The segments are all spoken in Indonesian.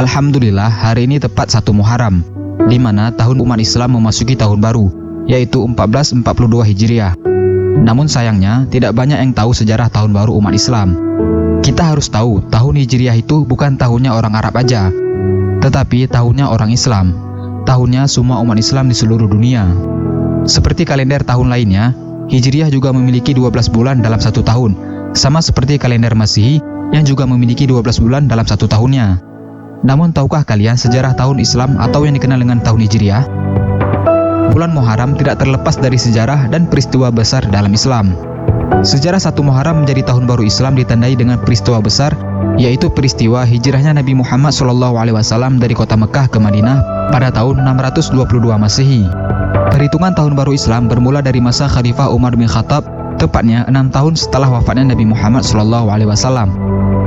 Alhamdulillah hari ini tepat 1 Muharram, di mana tahun umat Islam memasuki tahun baru, yaitu 1442 Hijriah. Namun sayangnya tidak banyak yang tahu sejarah tahun baru umat Islam. Kita harus tahu tahun Hijriah itu bukan tahunnya orang Arab aja, tetapi tahunnya orang Islam. Tahunnya semua umat Islam di seluruh dunia. Seperti kalender tahun lainnya, Hijriah juga memiliki 12 bulan dalam 1 tahun, sama seperti kalender Masehi yang juga memiliki 12 bulan dalam 1 tahunnya. Namun tahukah kalian sejarah tahun Islam atau yang dikenal dengan tahun Hijriah? Bulan Muharram tidak terlepas dari sejarah dan peristiwa besar dalam Islam. Sejarah 1 Muharram menjadi tahun baru Islam ditandai dengan peristiwa besar, yaitu peristiwa hijrahnya Nabi Muhammad SAW dari kota Mekah ke Madinah pada tahun 622 Masehi. Perhitungan tahun baru Islam bermula dari masa Khalifah Umar bin Khattab, tepatnya 6 tahun setelah wafatnya Nabi Muhammad SAW.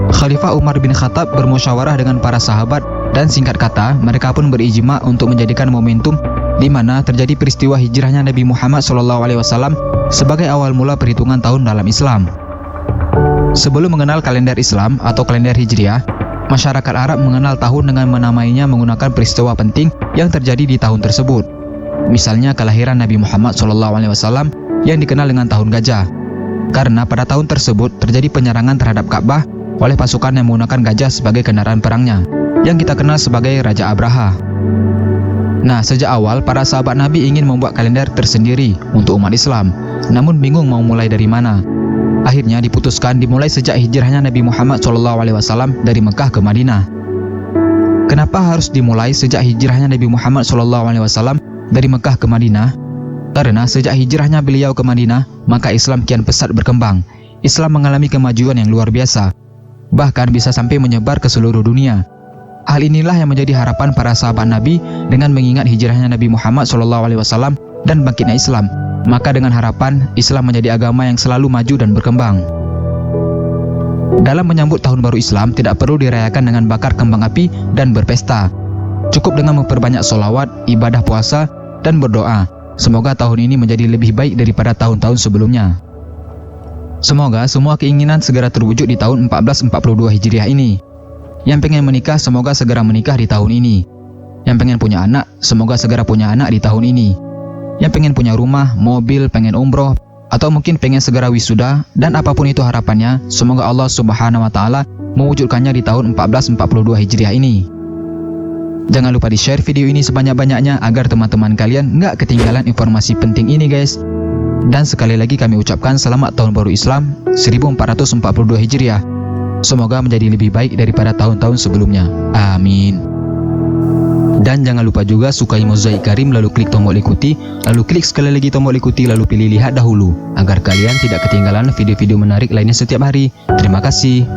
Khalifah Umar bin Khattab bermusyawarah dengan para sahabat dan singkat kata mereka pun berijma untuk menjadikan momentum di mana terjadi peristiwa hijrahnya Nabi Muhammad SAW sebagai awal mula perhitungan tahun dalam Islam. Sebelum mengenal kalender Islam atau kalender Hijriah, masyarakat Arab mengenal tahun dengan menamainya menggunakan peristiwa penting yang terjadi di tahun tersebut. Misalnya kelahiran Nabi Muhammad SAW yang dikenal dengan tahun gajah, karena pada tahun tersebut terjadi penyerangan terhadap Ka'bah oleh pasukan yang menggunakan gajah sebagai kendaraan perangnya, yang kita kenal sebagai Raja Abraha. Nah, sejak awal para sahabat Nabi ingin membuat kalender tersendiri untuk umat Islam, namun bingung mau mulai dari mana. Akhirnya diputuskan dimulai sejak hijrahnya Nabi Muhammad SAW dari Mekah ke Madinah. Kenapa harus dimulai sejak hijrahnya Nabi Muhammad SAW dari Mekah ke Madinah? Karena sejak hijrahnya beliau ke Madinah, maka Islam kian pesat berkembang. Islam mengalami kemajuan yang luar biasa, bahkan bisa sampai menyebar ke seluruh dunia. Hal inilah yang menjadi harapan para sahabat Nabi dengan mengingat hijrahnya Nabi Muhammad SAW dan bangkitnya Islam. Maka dengan harapan Islam menjadi agama yang selalu maju dan berkembang. Dalam menyambut tahun baru Islam tidak perlu dirayakan dengan bakar kembang api dan berpesta. Cukup dengan memperbanyak sholawat, ibadah puasa, dan berdoa. Semoga tahun ini menjadi lebih baik daripada tahun-tahun sebelumnya. Semoga semua keinginan segera terwujud di tahun 1442 Hijriah ini. Yang pengen menikah semoga segera menikah di tahun ini. Yang pengen punya anak semoga segera punya anak di tahun ini. Yang pengen punya rumah, mobil, pengen umroh, atau mungkin pengen segera wisuda, dan apapun itu harapannya, semoga Allah Subhanahu wa Ta'ala mewujudkannya di tahun 1442 Hijriah ini. Jangan lupa di-share video ini sebanyak-banyaknya agar teman-teman kalian nggak ketinggalan informasi penting ini, guys. Dan sekali lagi kami ucapkan selamat tahun baru Islam 1442 Hijriah. Semoga menjadi lebih baik daripada tahun-tahun sebelumnya. Amin. Dan jangan lupa juga sukai Mozaik Karim, lalu klik tombol ikuti, lalu klik sekali lagi tombol ikuti, lalu pilih lihat dahulu, agar kalian tidak ketinggalan video-video menarik lainnya setiap hari. Terima kasih.